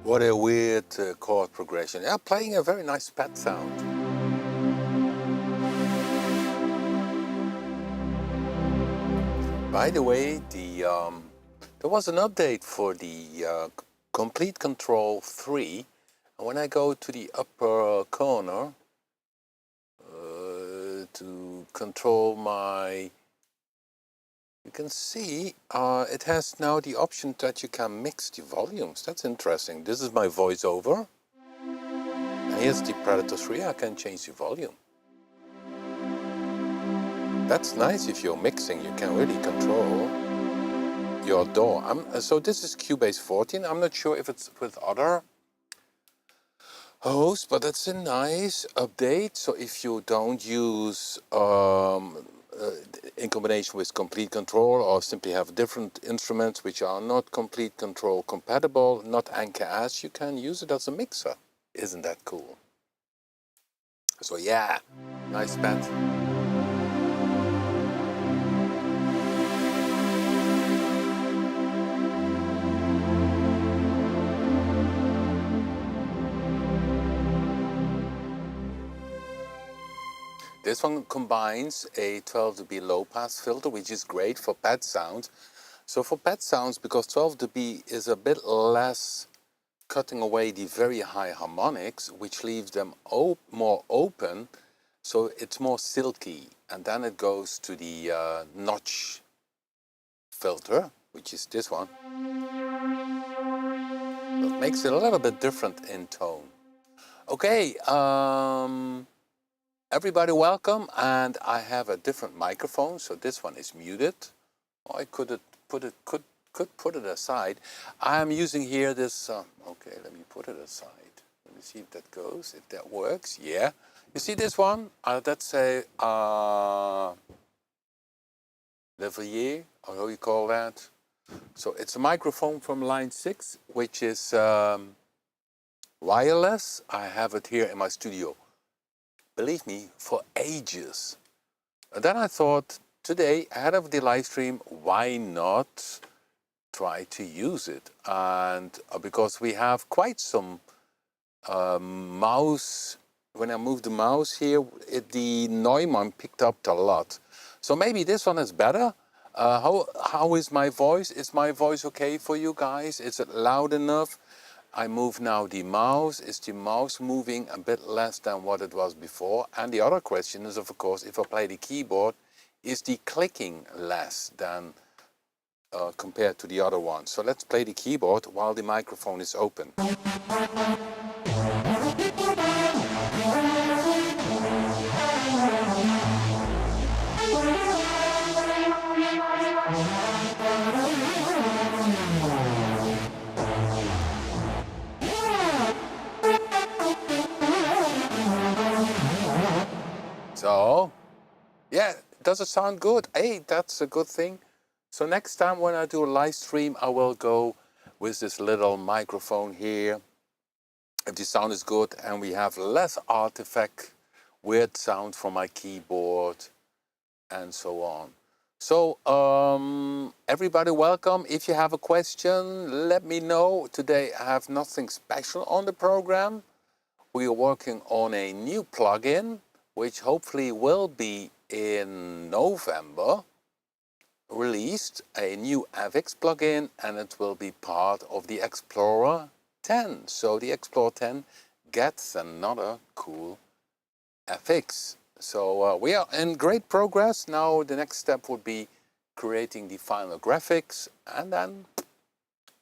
What a weird chord progression. Yeah, playing a very nice pad sound. By the way, there was an update for the Complete Control 3. And when I go to the upper corner to control my... You can see it has now the option that you can mix the volumes. That's interesting. This is my voiceover. And here's the Predator 3. I can change the volume. That's nice. If you're mixing, you can really control your DAW. So this is Cubase 14. I'm not sure if it's with other hosts, but that's a nice update. So if you don't use in combination with Complete Control, or simply have different instruments which are not Complete Control compatible, not Anchor as, you can use it as a mixer. Isn't that cool? So yeah, nice pad. This one combines a 12 dB low pass filter, which is great for pad sounds. So for pad sounds, because 12 dB is a bit less cutting away the very high harmonics, which leaves them more open, so it's more silky. And then it goes to the notch filter, which is this one. That makes it a little bit different in tone. Okay, everybody welcome, and I have a different microphone, so this one is muted. I could put it aside. I'm using here this, okay, let me put it aside. Let me see if that goes, if that works. Yeah. You see this one? That's a lavalier, or how you call that. So it's a microphone from line 6, which is wireless. I have it here in my studio, believe me, for ages. And then I thought, today, ahead of the live stream, why not try to use it? And because we have quite some mouse, when I moved the mouse here, the Neumann picked up a lot. So maybe this one is better. How is my voice? Is my voice okay for you guys? Is it loud enough? I move now the mouse. Is the mouse moving a bit less than what it was before? And the other question is, of course, if I play the keyboard, is the clicking less than compared to the other one? So let's play the keyboard while the microphone is open. Yeah, does it sound good? Hey, that's a good thing. So next time when I do a live stream, I will go with this little microphone here. If the sound is good and we have less artifact, weird sound from my keyboard and so on. So everybody welcome. If you have a question, let me know. Today I have nothing special on the program. We are working on a new plugin, which hopefully will be in November released, a new FX plugin, and it will be part of the Explorer 10. So the Explorer 10 gets another cool FX. So we are in great progress. Now the next step would be creating the final graphics, and then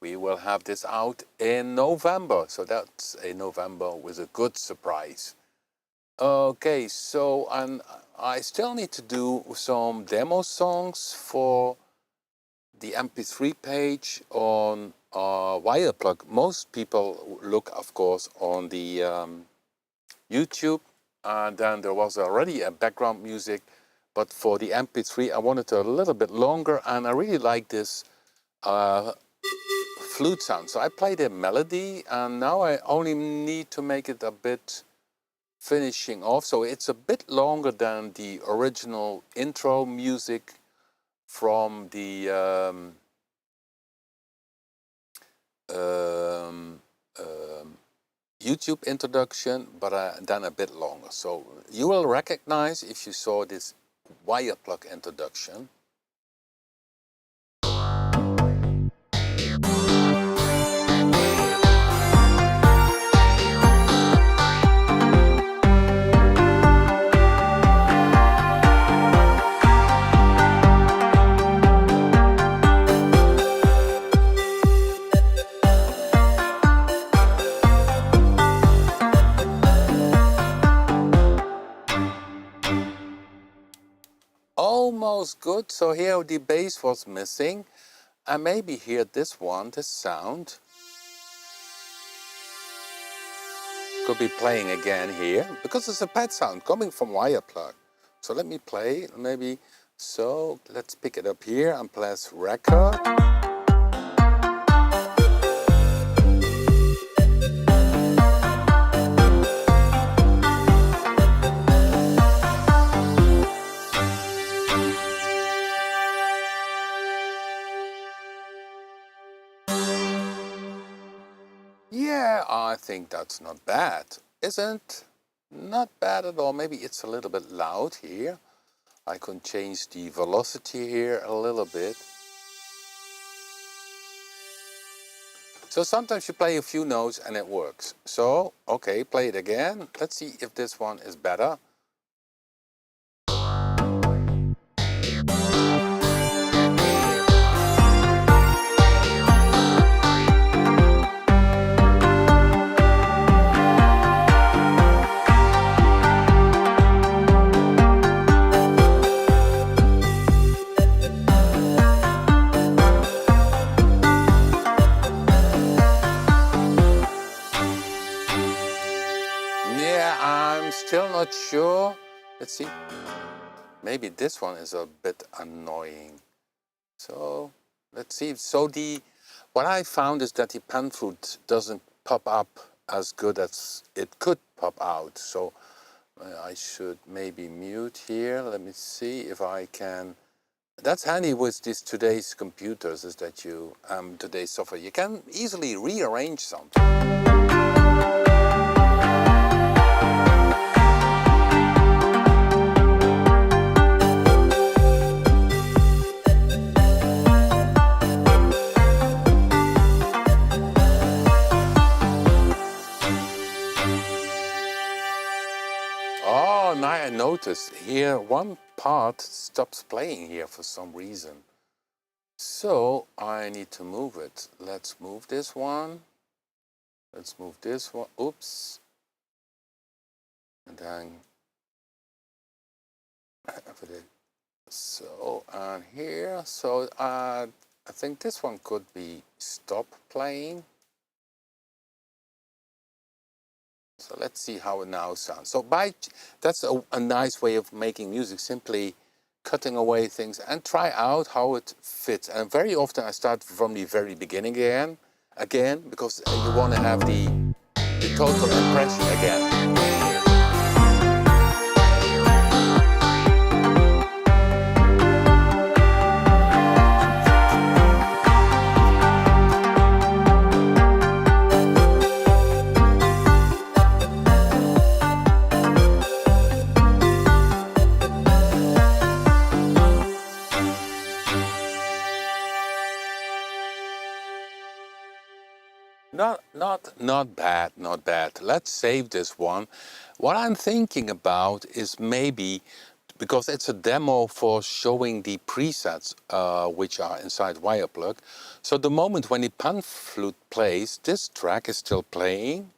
we will have this out in November. So that's a November with a good surprise. Okay, so I still need to do some demo songs for the MP3 page on Wireplug. Most people look, of course, on the YouTube, and then there was already a background music, but for the MP3 I wanted it a little bit longer, and I really like this flute sound. So I played a melody, and now I only need to make it a bit finishing off, so it's a bit longer than the original intro music from the YouTube introduction, but then a bit longer. So you will recognize if you saw this Wireplug introduction. Almost good. So here the bass was missing, and maybe here this sound could be playing again here, because it's a pad sound coming from Wireplug. So let me play maybe. So let's pick it up here and press record. Yeah, I think that's not bad, isn't? Not bad at all. Maybe it's a little bit loud here. I can change the velocity here a little bit. So sometimes you play a few notes and it works. So, okay, play it again. Let's see if this one is better. Still not sure. Let's see. Maybe this one is a bit annoying. So let's see. So what I found is that the pan flute doesn't pop up as good as it could pop out. So I should maybe mute here. Let me see if I can. That's handy with today's computers, is that you today's software, you can easily rearrange something. Now I notice here one part stops playing here for some reason. So I need to move it. Let's move this one. Let's move this one. Oops. And then so and here. So I think this one could be stop playing. So let's see how it now sounds. So that's a nice way of making music. Simply cutting away things and try out how it fits. And very often I start from the very beginning again because you want to have the total impression again. Not bad, not bad. Let's save this one. What I'm thinking about is maybe, because it's a demo for showing the presets which are inside wire plug. So the moment when the pan flute plays, this track is still playing.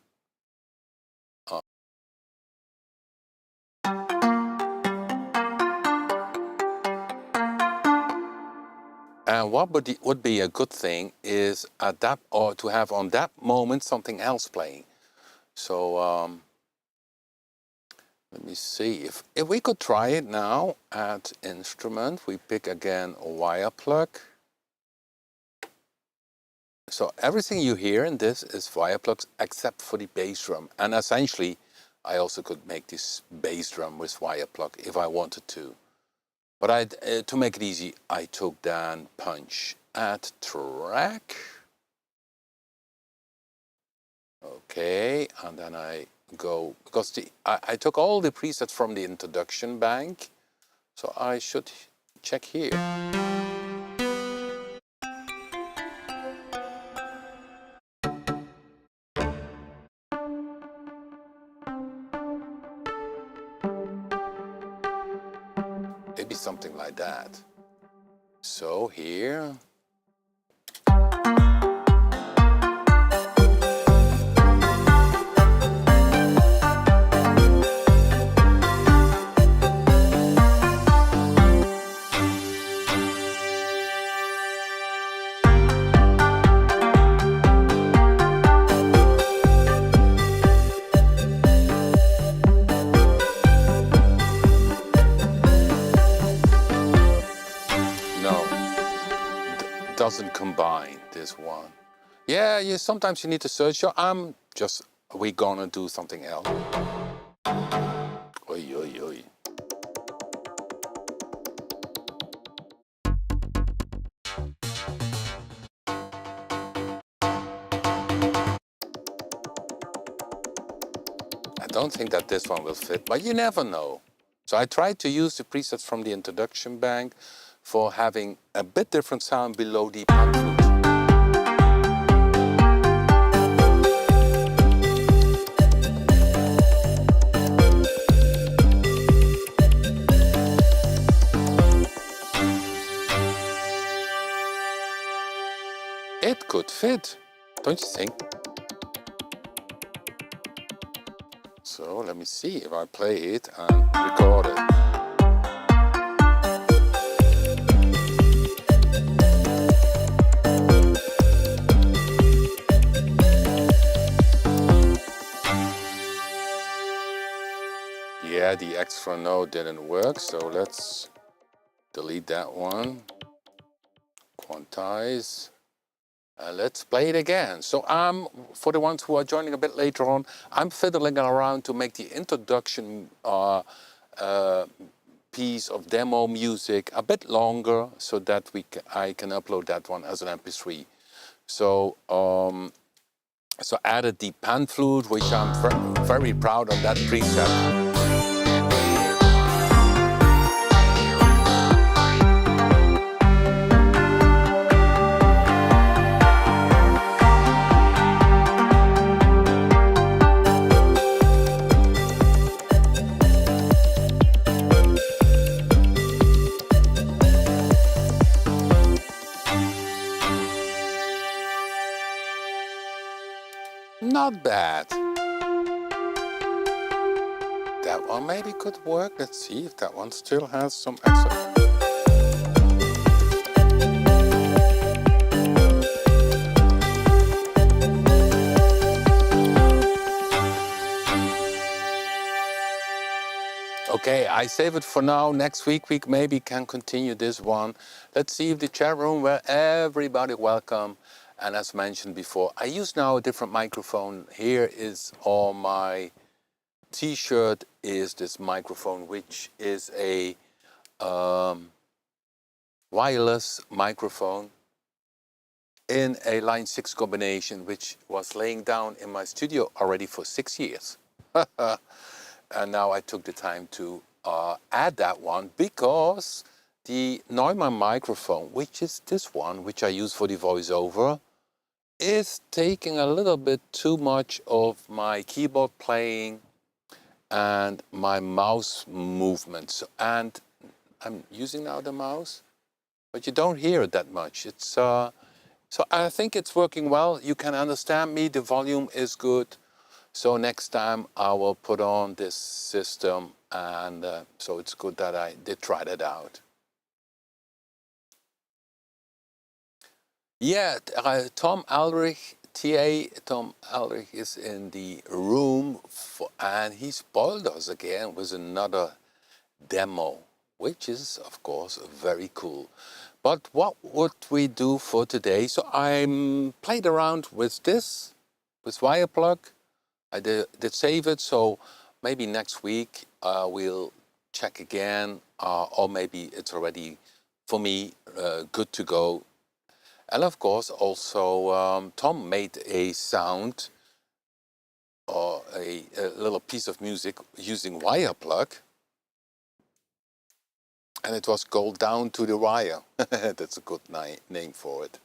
And what would be a good thing is to have on that moment something else playing. So let me see if we could try it now. Add instrument. We pick again a wire plug. So everything you hear in this is wire plugs except for the bass drum. And essentially, I also could make this bass drum with wire plug if I wanted to. But to make it easy, I took down punch, add track. Okay, and then I go, because I took all the presets from the introduction bank, so I should check here. Maybe something like that. So here. Doesn't combine this one. Yeah, sometimes you need to search. So we're gonna do something else. Oi, oi, oi. I don't think that this one will fit, but you never know. So I tried to use the presets from the introduction bank for having a bit different sound below the pan flute. It could fit, don't you think? So let me see if I play it and record it. Yeah, the extra note didn't work, so let's delete that one. Quantize. Let's play it again. So for the ones who are joining a bit later on, I'm fiddling around to make the introduction piece of demo music a bit longer so that I can upload that one as an MP3. So so added the pan flute, which I'm very proud of that preset. Not bad. That one maybe could work. Let's see if that one still has some extra. Okay, I save it for now. Next week we maybe can continue this one. Let's see if the chat room where everybody welcome. And as mentioned before, I use now a different microphone. Here is on my t-shirt is this microphone, which is a wireless microphone in a line 6 combination, which was laying down in my studio already for 6 years. And now I took the time to add that one because the Neumann microphone, which is this one, which I use for the voiceover, is taking a little bit too much of my keyboard playing and my mouse movements. And I'm using now the mouse, but you don't hear it that much. It's so I think it's working well. You can understand me. The volume is good. So next time I will put on this system, and so it's good that I did try that out. Yeah, Tom Aldrich, Tom Aldrich is in the room, and he spoiled us again with another demo, which is of course very cool. But what would we do for today? So I played around with this, with wire plug. I did save it, so maybe next week we'll check again, or maybe it's already, for me, good to go. And of course, also Tom made a sound or a little piece of music using wire plug, and it was called Down to the Wire. That's a good name for it.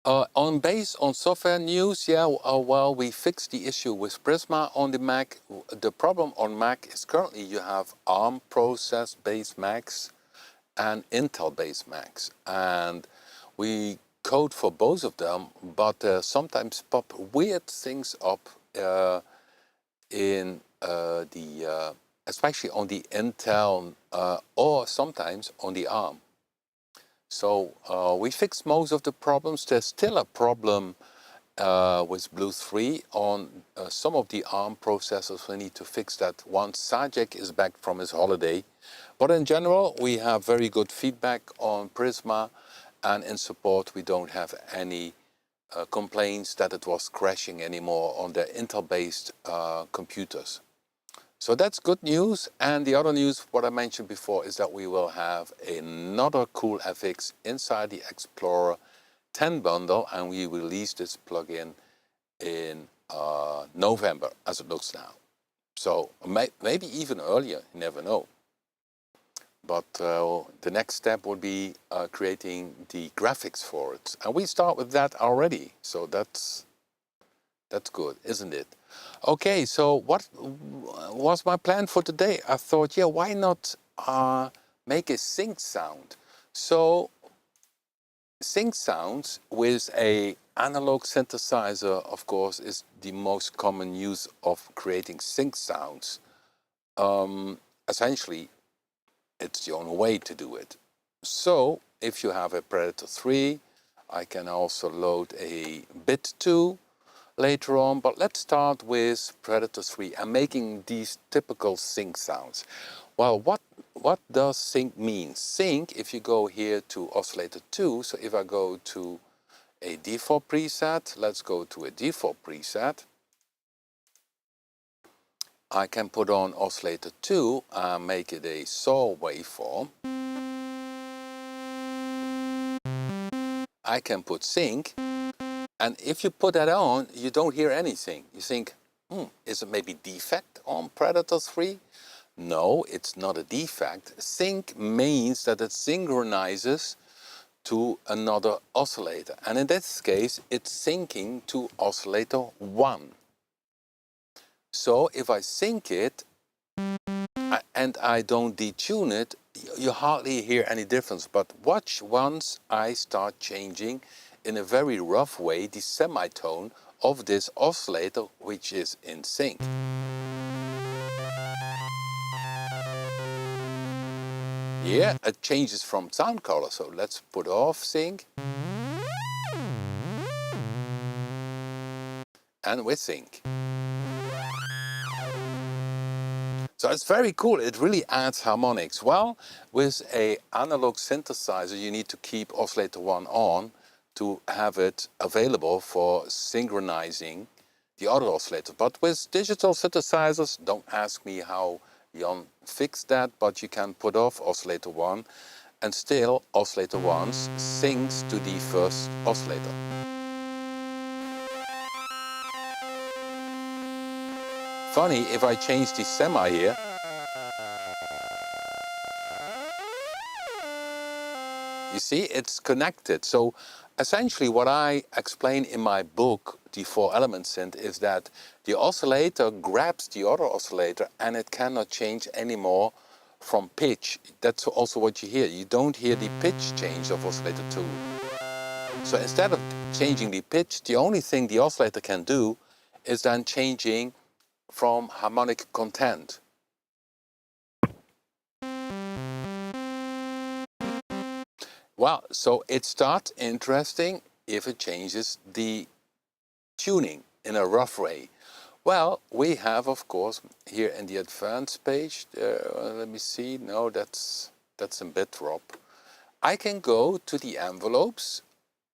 On software news, yeah, well, we fixed the issue with Prisma on the Mac. The problem on Mac is currently you have ARM process-based Macs and Intel-based Macs. And we code for both of them, but sometimes pop weird things up in especially on the Intel or sometimes on the ARM. So we fixed most of the problems. There's still a problem with Blue 3 on some of the ARM processors. We need to fix that once Sajek is back from his holiday. But in general, we have very good feedback on Prisma, and in support we don't have any complaints that it was crashing anymore on the Intel-based computers. So that's good news. And the other news, what I mentioned before, is that we will have another cool FX inside the Explorer 10 bundle, and we release this plugin in November, as it looks now. So maybe even earlier, you never know. But the next step would be creating the graphics for it. And we start with that already. So that's good, isn't it? Okay, so what was my plan for today? I thought, yeah, why not make a sync sound? So sync sounds with a analog synthesizer, of course, is the most common use of creating sync sounds. Essentially, it's the only way to do it. So if you have a Predator 3, I can also load a Bit 2 later on, but let's start with Predator 3 and making these typical sync sounds. Well, what does sync mean? Sync, if you go here to oscillator 2, so if I go to a default preset, let's go to a default preset, I can put on oscillator 2 and make it a saw waveform. I can put sync, and if you put that on, you don't hear anything. You think, is it maybe defect on Predator 3? No, it's not a defect. Sync means that it synchronizes to another oscillator, and in this case it's syncing to oscillator 1. So if I sync it and I don't detune it, you hardly hear any difference. But watch once I start changing in a very rough way the semitone of this oscillator, which is in sync. Yeah, it changes from sound color, so let's put off sync. And with sync. So it's very cool. It really adds harmonics. Well, with a analog synthesizer, you need to keep oscillator 1 on to have it available for synchronizing the other oscillator. But with digital synthesizers, don't ask me how Jan fixed that, but you can put off oscillator 1 and still oscillator 1 syncs to the first oscillator. Funny, if I change the semi here, you see, it's connected. So essentially what I explain in my book, The 4-Element Synth, is that the oscillator grabs the other oscillator and it cannot change anymore from pitch. That's also what you hear. You don't hear the pitch change of oscillator 2. So instead of changing the pitch, the only thing the oscillator can do is then changing from harmonic content. Well, so it starts interesting if it changes the tuning in a rough way. Well, we have, of course, here in the advanced page, let me see, no, that's in bit drop. I can go to the envelopes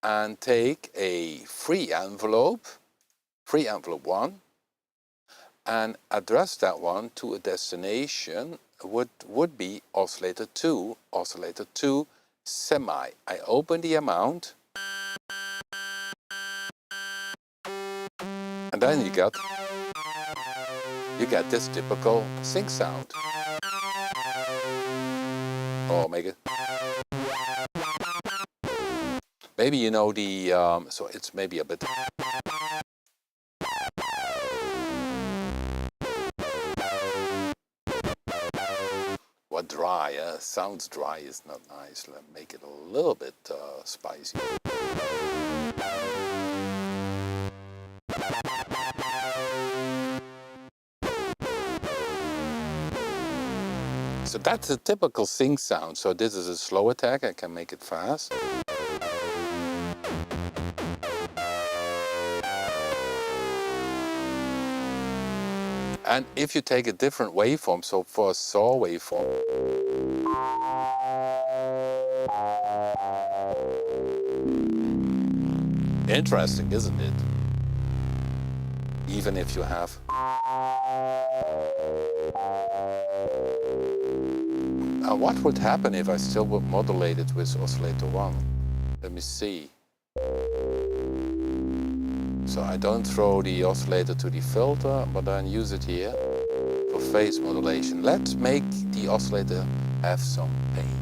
and take a free envelope 1, and address that one to a destination would be oscillator 2 semi. I open the amount, and then you get this typical sync sound. Or make it. Maybe you know the so it's maybe a bit. What dry? Sounds dry is not nice. Let's make it a little bit spicy. So that's a typical sync sound. So this is a slow attack. I can make it fast. And if you take a different waveform, so for a saw waveform, interesting, isn't it? Even if you have. What would happen if I still would modulate it with oscillator 1? Let me see. So I don't throw the oscillator to the filter, but then use it here for phase modulation. Let's make the oscillator have some pain.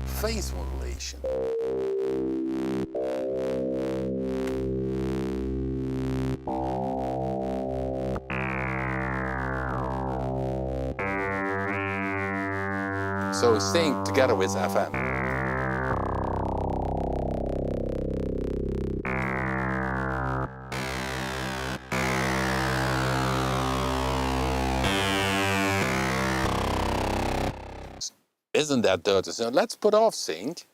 Phase modulation. So sync together with FM. Isn't that dirty? So let's put off sync.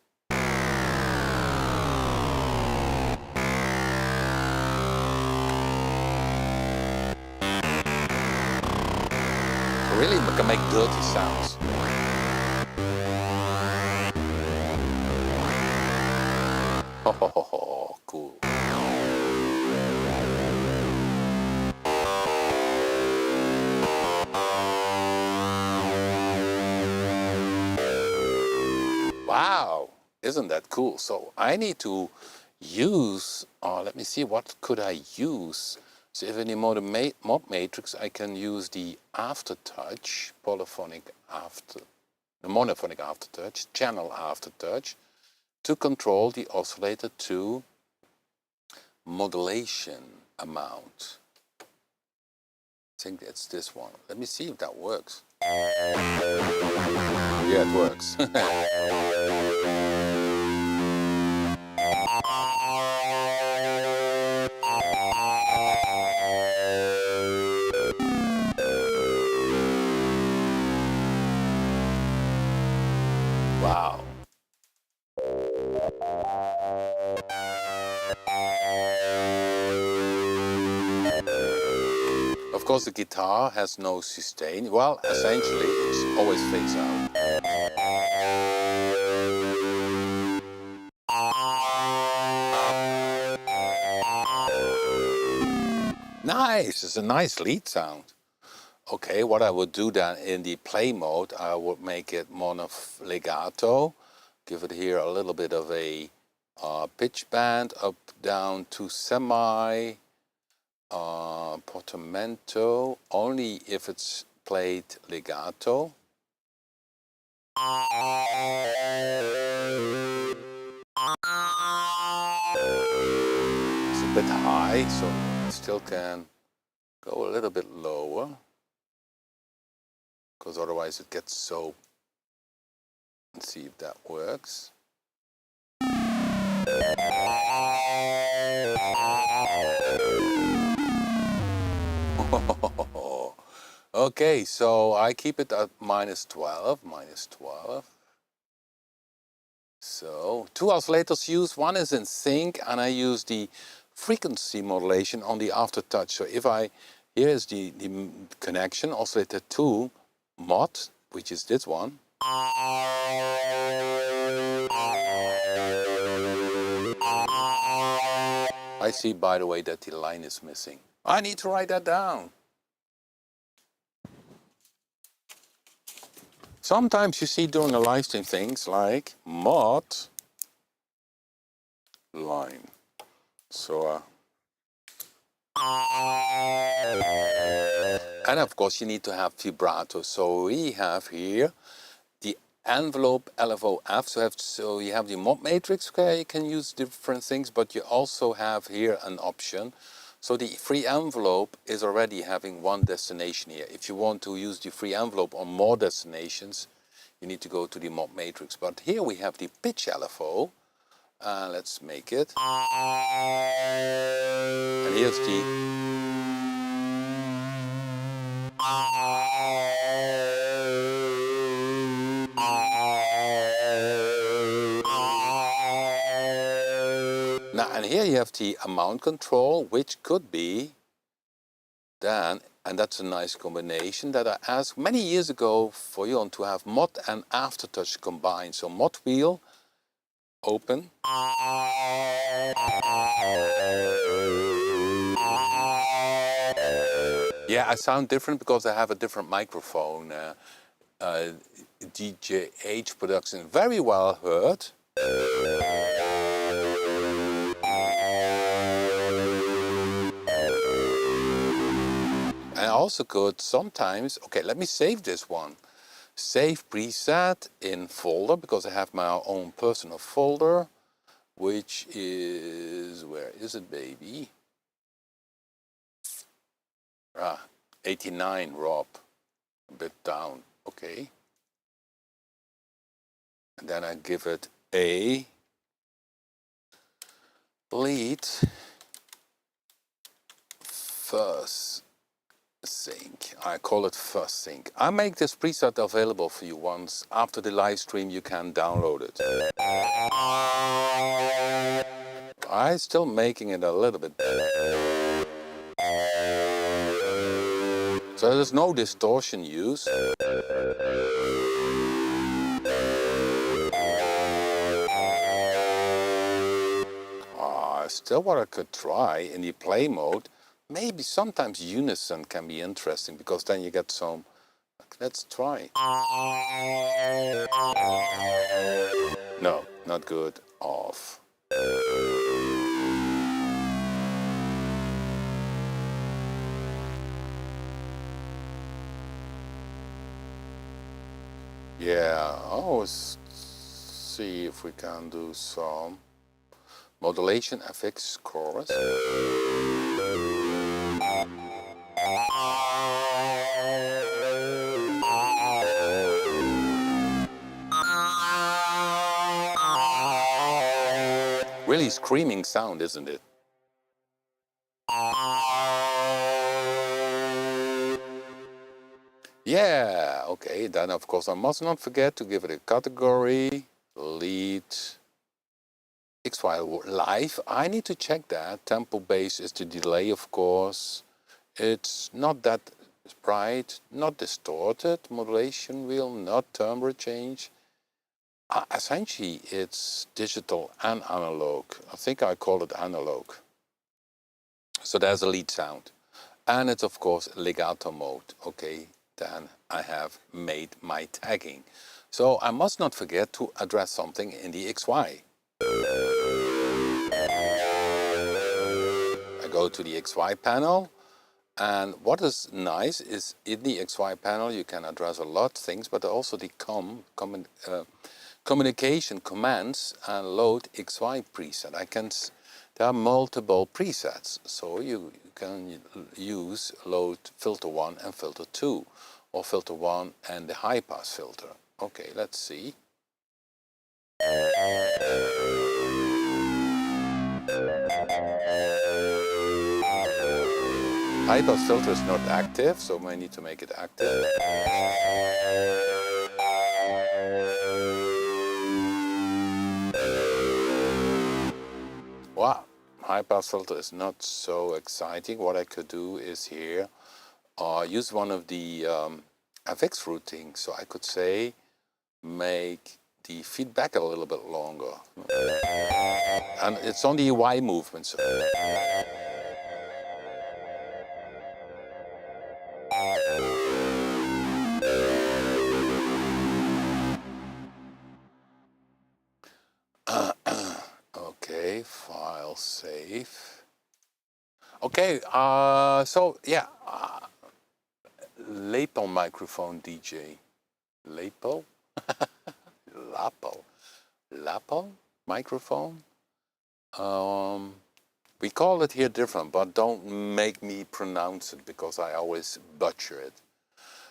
Really can make dirty sounds. Oh, cool. Wow, isn't that cool? So I need to use, let me see, what could I use? So if I need more the mod matrix, I can use the aftertouch, monophonic aftertouch, channel aftertouch, to control the oscillator to modulation amount. I think it's this one. Let me see if that works. Yeah, it works. Wow. Of because the guitar has no sustain, well, essentially it's always fades out. Nice, it's a nice lead sound. Okay, what I would do then in the play mode, I would make it mono legato, give it here a little bit of a pitch bend up down to semi portamento, only if it's played legato. It's a bit high, so I still can go a little bit lower, because otherwise it gets so. Let's see if that works. Okay, so I keep it at -12. So, two oscillators used, one is in sync, and I use the frequency modulation on the aftertouch. So if here is the connection, oscillator 2 mod, which is this one. I see, by the way, that the line is missing. I need to write that down. Sometimes you see during a live stream things like mod line. So, and of course you need to have vibrato. So we have here the envelope LFO-F. So you have the mod matrix where you can use different things, but you also have here an option. So the free envelope is already having one destination here. If you want to use the free envelope on more destinations, you need to go to the mod matrix. But here we have the pitch LFO. Let's make it. And here's the now, and here you have the amount control, which could be then, and that's a nice combination that I asked many years ago for you to have mod and aftertouch combined. So mod wheel, open. Yeah, I sound different because I have a different microphone. DJH production, very well heard. And also could sometimes, okay, let me save this one. Save preset in folder, because I have my own personal folder, which is, where is it, baby? 89, Rob, a bit down, okay. And then I give it a lead first sync. I call it first sync. I make this preset available for you once. After the live stream you can download it. I'm still making it a little bit better. So there's no distortion used. Still what I could try in the play mode, maybe sometimes unison can be interesting, because then you get some, let's try. No, not good, off. Yeah, I'll always see if we can do some modulation FX chorus. Really screaming sound, isn't it? Yeah, okay, then of course I must not forget to give it a category, lead, X file live. I need to check that. Tempo base is the delay, of course. It's not that bright, not distorted, modulation wheel, not timbre change. Essentially, it's digital and analog. I think I call it analog. So there's a lead sound. And it's of course legato mode. Okay, then I have made my tagging. So I must not forget to address something in the XY. I go to the XY panel, and what is nice is in the XY panel you can address a lot of things, but also the communication commands and load XY preset. There are multiple presets, so you can use load filter 1 and filter 2, or filter 1 and the high pass filter. Okay, let's see. High pass filter is not active, so I need to make it active. Wow, high pass filter is not so exciting. What I could do is here use one of the FX routings. So I could say make the feedback a little bit longer. And it's on the Y movement. So. Okay, file save. Okay, so yeah, lapel microphone DJ. Lapel? Lapel microphone? We call it here different, but don't make me pronounce it because I always butcher it.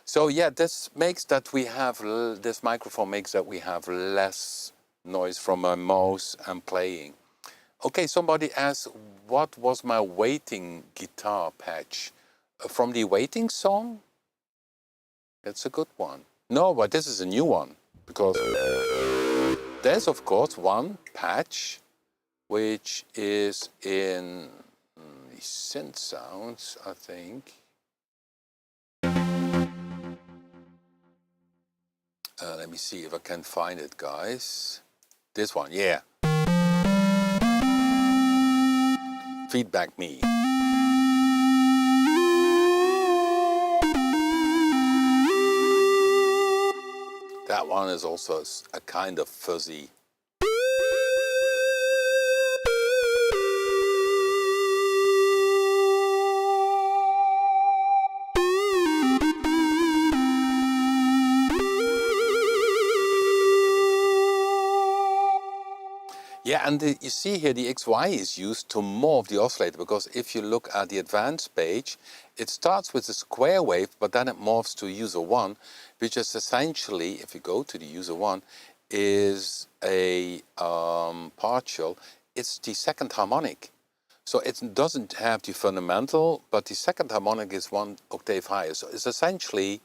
So yeah, this makes that we have, this microphone makes that we have less noise from my mouse and playing. Okay, somebody asked, what was my waiting guitar patch? From the waiting song? That's a good one. No, but this is a new one, because there's of course one patch which is in the synth sounds, I think. Let me see if I can find it, guys. This one, yeah. Feedback me. That one is also a kind of fuzzy. Yeah, and you see here the XY is used to morph the oscillator, because if you look at the advanced page, it starts with a square wave, but then it morphs to user 1, which is essentially, if you go to the user 1, is a partial. It's the second harmonic. So it doesn't have the fundamental, but the second harmonic is 1 octave higher. So it's essentially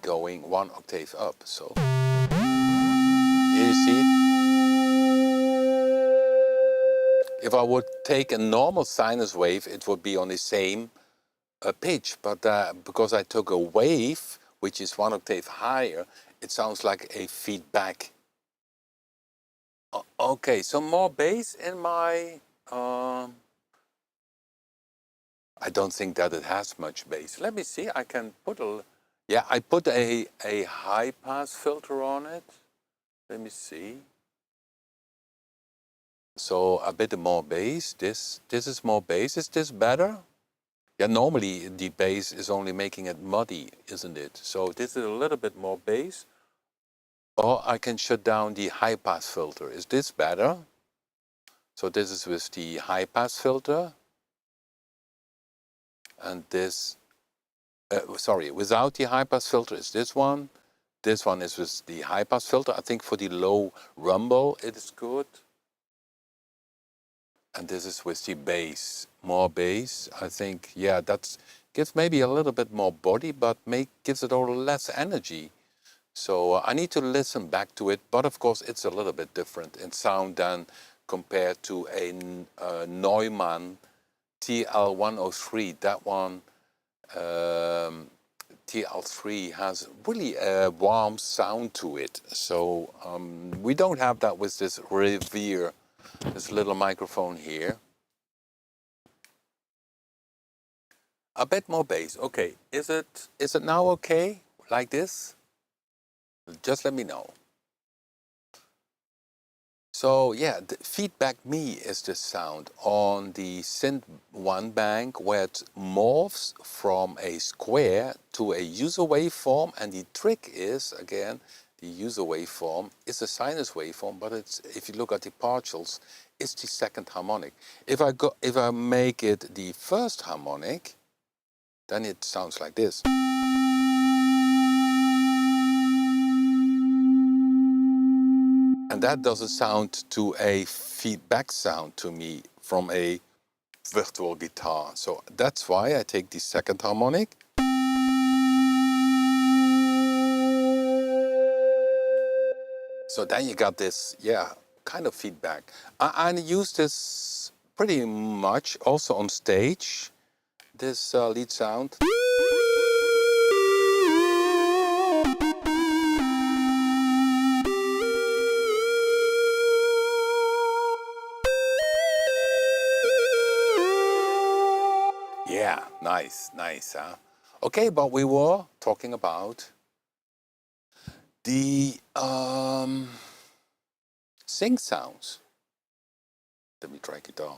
going 1 octave up. So you see, if I would take a normal sinus wave, it would be on the same pitch, but because I took a wave which is 1 octave higher, it sounds like a feedback. Okay, so more bass in my I don't think that it has much bass. Let me see, I can put a, yeah, I put a high pass filter on it. Let me see. So a bit more bass. This is more bass. Is this better? Yeah, normally the bass is only making it muddy, isn't it? So this is a little bit more bass. Or I can shut down the high pass filter. Is this better? So this is with the high pass filter. And this, sorry, without the high pass filter is this one. This one is with the high pass filter. I think for the low rumble it is good. And this is with the bass, more bass. I think, yeah, that gives maybe a little bit more body, but gives it all less energy. So I need to listen back to it, but of course it's a little bit different in sound than compared to a Neumann TL-103. That one, TL3 has really a warm sound to it. So we don't have that with this Revere, this little microphone here. A bit more bass. Okay, is it now okay like this? Just let me know. So yeah, the feedback me is the sound on the synth 1 bank where it morphs from a square to a user waveform, and the trick is, again, the user waveform is a sinus waveform, but it's, if you look at the partials, it's the second harmonic. If I make it the first harmonic, then it sounds like this. And that doesn't sound to a feedback sound to me from a virtual guitar. So that's why I take the second harmonic. So then you got this, yeah, kind of feedback. I use this pretty much also on stage, this lead sound. Yeah, nice, nice, huh? Okay, but we were talking about the sync sounds. Let me try guitar.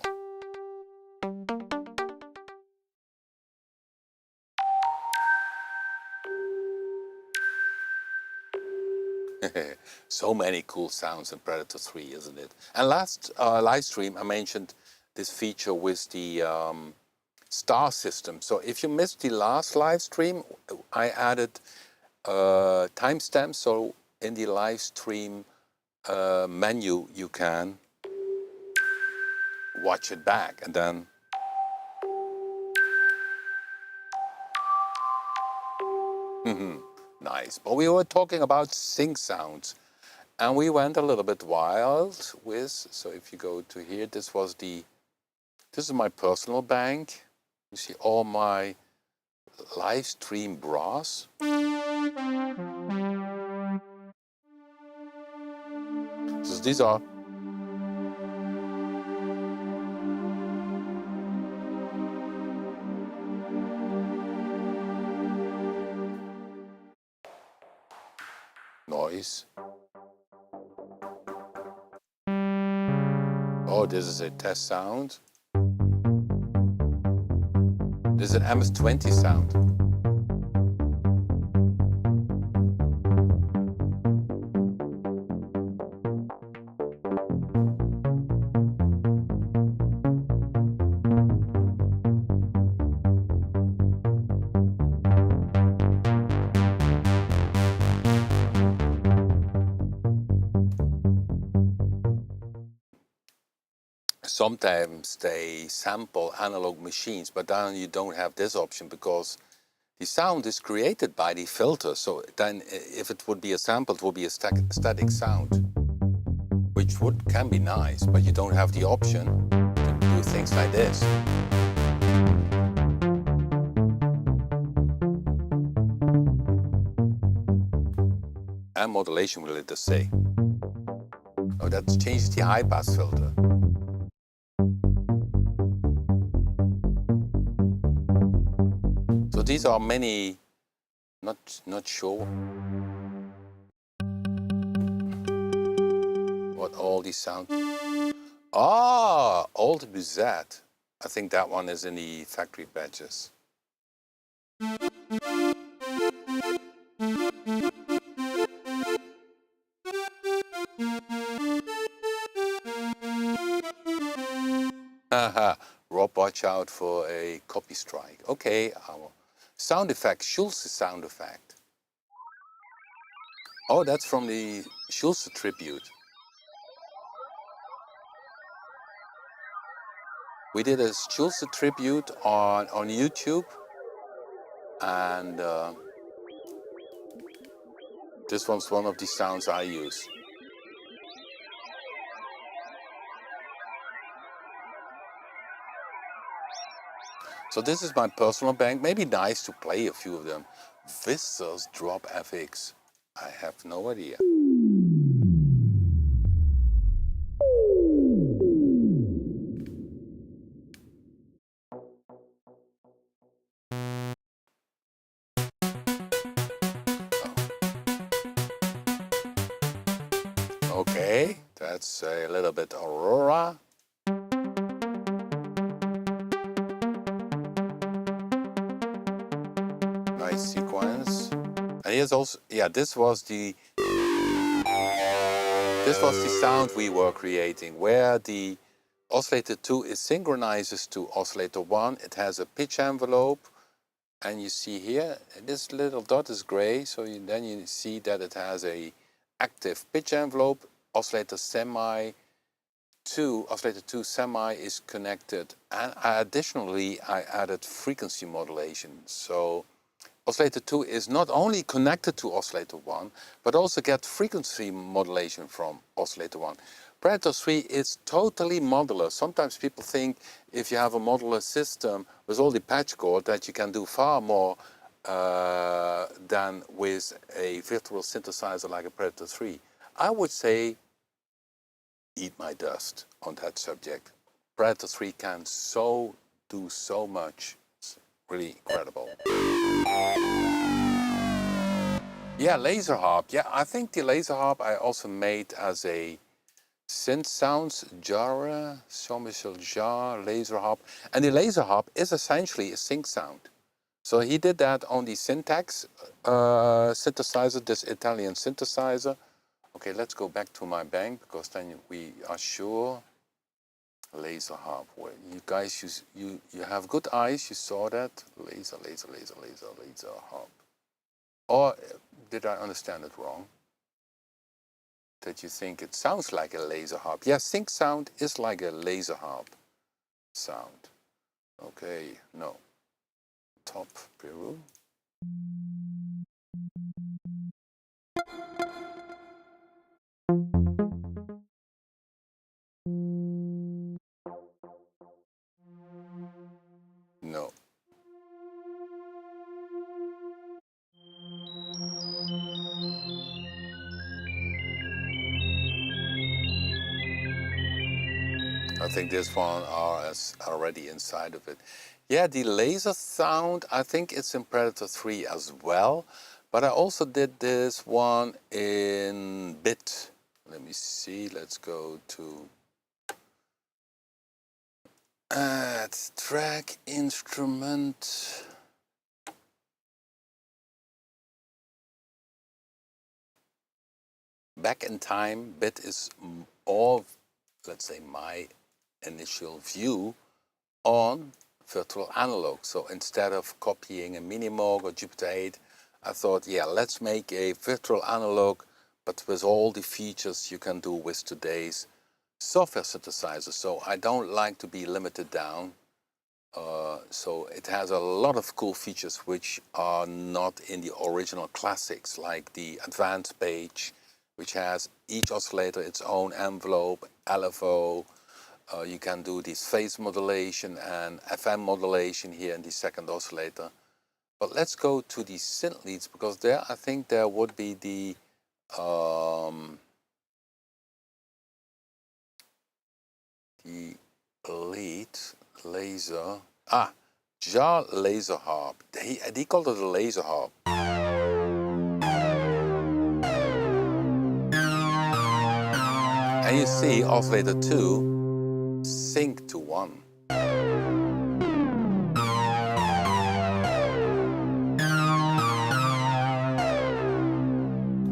So many cool sounds in Predator 3, isn't it? And last live stream I mentioned this feature with the star system. So if you missed the last live stream, I added timestamps. So in the live stream menu, you can watch it back and then nice. But we were talking about sync sounds, and we went a little bit wild with. So if you go to here, this is my personal bank. You see all my live stream brass. So these are noise. Oh, this is a test sound. This is an MS-20 sound. Sometimes they sample analog machines, but then you don't have this option because the sound is created by the filter. So then if it would be a sample, it would be a static sound, which can be nice, but you don't have the option to do things like this. And modulation will let us say. Oh, that changes the high pass filter. So these are many, not sure what all these sound. Ah, old Buzette. I think that one is in the factory batches. Haha, Rob, watch out for a copy strike. Okay, our sound effect, Schulze sound effect. Oh, that's from the Schulze tribute. We did a Schulze tribute on YouTube, and This one's one of the sounds I use. So this is my personal bank. Maybe nice to play a few of them. Vistas Drop FX. I have no idea. Okay, that's a little bit Aurora. Nice sequence. And here's also, yeah, this was the sound we were creating, where the oscillator 2 is synchronizes to oscillator 1. It has a pitch envelope, and you see here, this little dot is gray, so then you see that it has a active pitch envelope. Oscillator 2 semi is connected, and additionally I added frequency modulation. So oscillator 2 is not only connected to oscillator 1, but also get frequency modulation from oscillator 1. Predator 3 is totally modular. Sometimes people think if you have a modular system with all the patch cord that you can do far more than with a virtual synthesizer like a Predator 3. I would say eat my dust on that subject. Predator 3 can do so much. It's really incredible. Yeah, laser harp. Yeah, I think the laser harp I also made as a synth sounds genre, Jean-Michel Jarre, laser harp. And the laser harp is essentially a sync sound. So he did that on the Syntax synthesizer, this Italian synthesizer. Okay, let's go back to my bank, because then we are sure. Laser harp. Well, you guys, you have good eyes. You saw that. Laser harp. Or did I understand it wrong? That you think it sounds like a laser harp. Yes, sync sound is like a laser harp sound. Okay, no. Top Peru. No. I think this one is already inside of it. Yeah, the laser sound, I think it's in Predator 3 as well. But I also did this one in bit. Let me see, let's go to add track instrument. Back in time, bit is all, let's say, my initial view on virtual analog. So instead of copying a Minimoog or Jupiter 8, I thought, yeah, let's make a virtual analog, but with all the features you can do with today's software synthesizer. So I don't like to be limited down. So it has a lot of cool features which are not in the original classics, like the advanced page, which has each oscillator its own envelope, LFO. You can do this phase modulation and FM modulation here in the second oscillator. But let's go to the synth leads, because there I think there would be the lead laser. Jar laser harp. They called it a laser harp. And you see oscillator 2 sync to 1.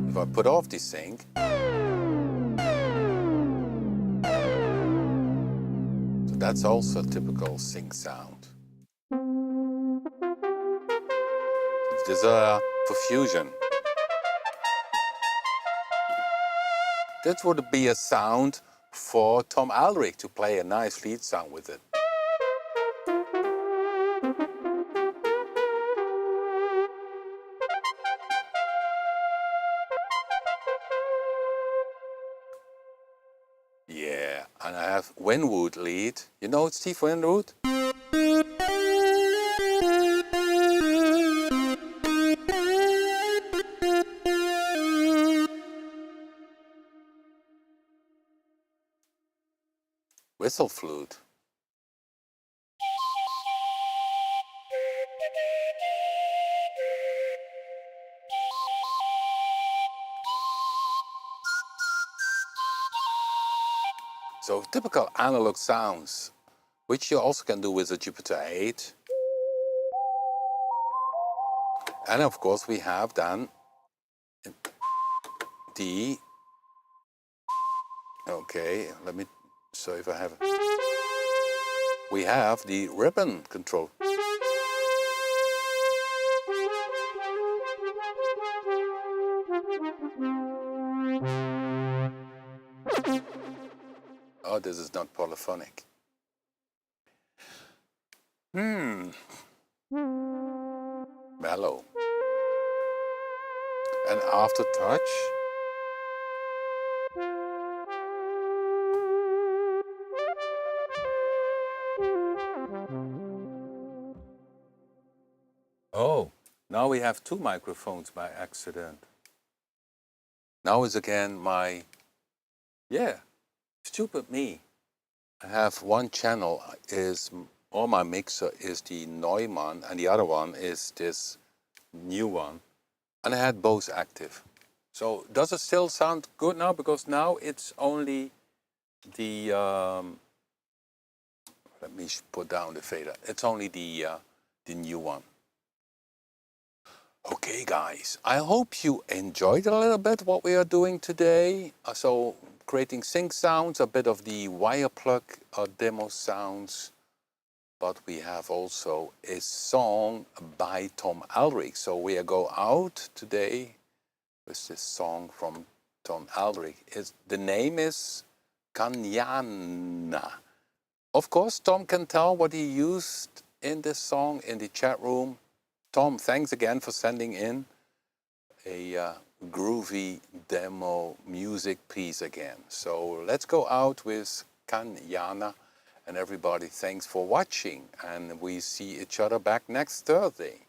If I put off the sync, so that's also a typical sync sound. These are for fusion. That would be a sound for Tom Aldrich to play a nice lead sound with it. Yeah, and I have Winwood lead. You know Steve Winwood? Whistle flute. So typical analog sounds, which you also can do with a Jupiter 8. And of course we have then the, okay, let me, so if I have, we have the ribbon control. Oh, this is not polyphonic. Mellow. And aftertouch. Oh, now we have two microphones by accident. Now is again my, yeah, stupid me. I have one channel is, or my mixer is the Neumann and the other one is this new one. And I had both active. So does it still sound good now? Because now it's only the, let me put down the fader. It's only the new one. Okay guys, I hope you enjoyed a little bit what we are doing today. So creating sync sounds, a bit of the wire plug demo sounds. But we have also a song by Tom Aldrich. So we go out today with this song from Tom Aldrich. The name is Kanyana. Of course, Tom can tell what he used in this song in the chat room. Tom, thanks again for sending in a groovy demo music piece again. So let's go out with Kanyana. And everybody, thanks for watching. And we see each other back next Thursday.